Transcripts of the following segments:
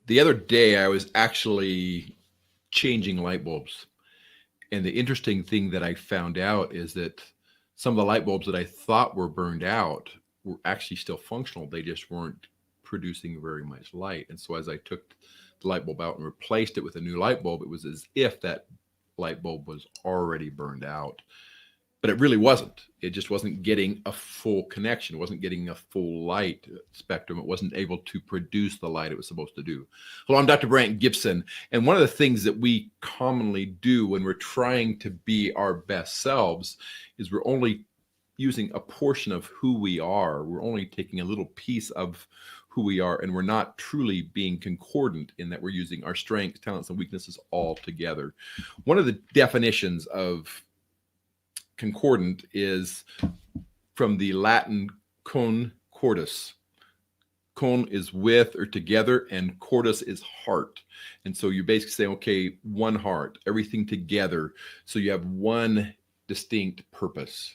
The other day, I was actually changing light bulbs. And the interesting thing that I found out is that some of the light bulbs that I thought were burned out were actually still functional. They just weren't producing very much light. And so as I took the light bulb out and replaced it with a new light bulb, it was as if that light bulb was already burned out. But it really wasn't. It just wasn't getting a full connection. It wasn't getting a full light spectrum. It wasn't able to produce the light it was supposed to do. Hello, I'm Dr. Brandt Gibson. And one of the things that we commonly do when we're trying to be our best selves is we're only using a portion of who we are. We're only taking a little piece of who we are, and we're not truly being concordant in that we're using our strengths, talents, and weaknesses all together. One of the definitions of concordant is from the Latin con cordis. Con is with or together, and cordis is heart. And so you're basically saying, okay, one heart, everything together. So you have one distinct purpose.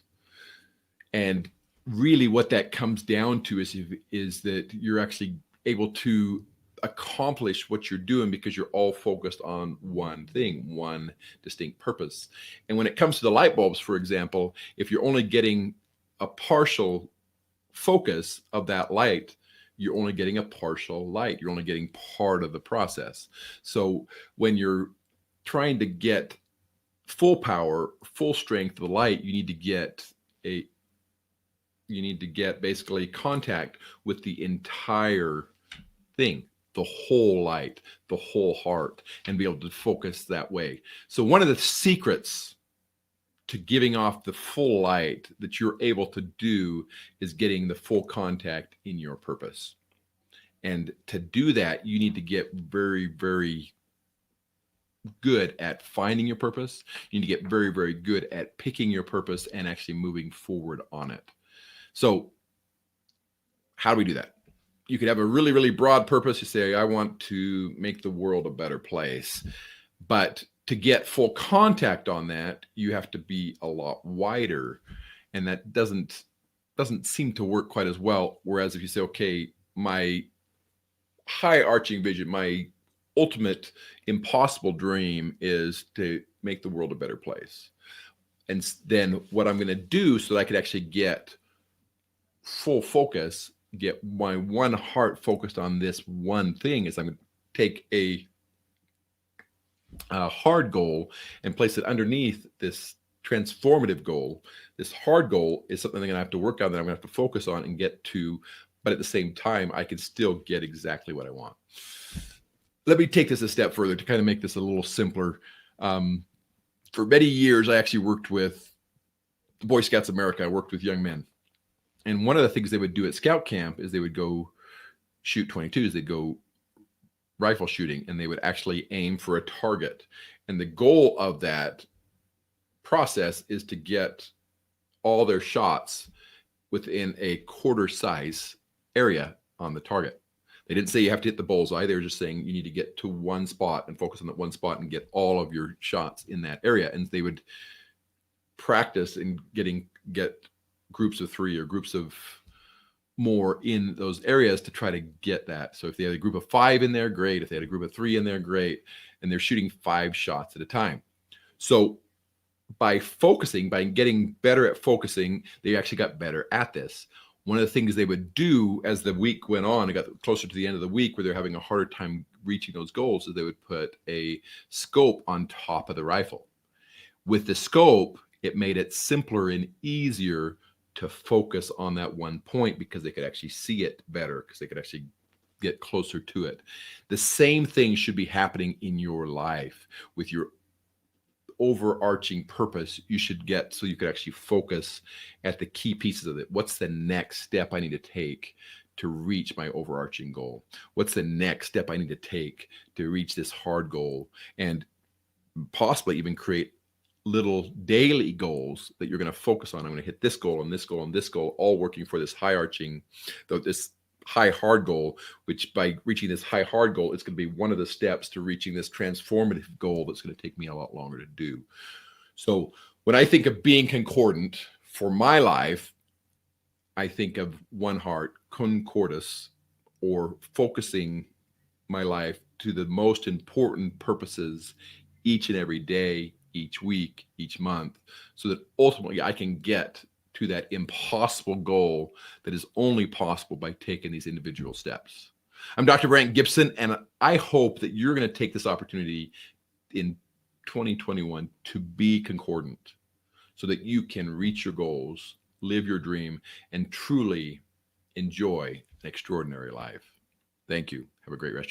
And really what that comes down to is that you're actually able to accomplish what you're doing because you're all focused on one thing, one distinct purpose. And when it comes to the light bulbs, for example, if you're only getting a partial focus of that light, you're only getting a partial light. You're only getting part of the process. So when you're trying to get full power, full strength of the light, you need to get basically contact with the entire thing, the whole light, the whole heart, and be able to focus that way. So one of the secrets to giving off the full light that you're able to do is getting the full contact in your purpose. And to do that, you need to get very, very good at finding your purpose. You need to get very, very good at picking your purpose and actually moving forward on it. So how do we do that? You could have a really, really broad purpose. You say, I want to make the world a better place. But to get full contact on that, you have to be a lot wider. And that doesn't seem to work quite as well. Whereas if you say, okay, my high arching vision, my ultimate impossible dream is to make the world a better place. And then what I'm going to do so that I could actually get full focus, get my one heart focused on this one thing, is I'm going to take a hard goal and place it underneath this transformative goal. This hard goal is something I'm going to have to work on, that I'm going to have to focus on and get to, but at the same time, I can still get exactly what I want. Let me take this a step further to kind of make this a little simpler. For many years, I actually worked with the Boy Scouts of America. I worked with young men. And one of the things they would do at scout camp is they would go shoot 22s. They'd go rifle shooting, and they would actually aim for a target. And the goal of that process is to get all their shots within a quarter size area on the target. They didn't say you have to hit the bullseye. They were just saying you need to get to one spot and focus on that one spot and get all of your shots in that area. And they would practice in get groups of 3 or groups of more in those areas to try to get that. So if they had a group of 5 in there, great. If they had a group of 3 in there, great. And they're shooting 5 shots at a time. So by focusing, by getting better at focusing, they actually got better at this. One of the things they would do as the week went on, it got closer to the end of the week where they're having a harder time reaching those goals, is they would put a scope on top of the rifle. With the scope, it made it simpler and easier to focus on that one point because they could actually see it better, because they could actually get closer to it. The same thing should be happening in your life with your overarching purpose. You should get so you could actually focus at the key pieces of it. What's the next step I need to take to reach my overarching goal? What's the next step I need to take to reach this hard goal? And possibly even create little daily goals that you're going to focus on. I'm going to hit this goal and this goal and this goal, all working for this high arching, this high hard goal, which by reaching this high hard goal, it's going to be one of the steps to reaching this transformative goal that's going to take me a lot longer to do. So when I think of being concordant for my life, I think of one heart, concordis, or focusing my life to the most important purposes each and every day, each week, each month, so that ultimately I can get to that impossible goal that is only possible by taking these individual steps. I'm Dr. Brandt Gibson, and I hope that you're going to take this opportunity in 2021 to be concordant so that you can reach your goals, live your dream, and truly enjoy an extraordinary life. Thank you. Have a great rest of your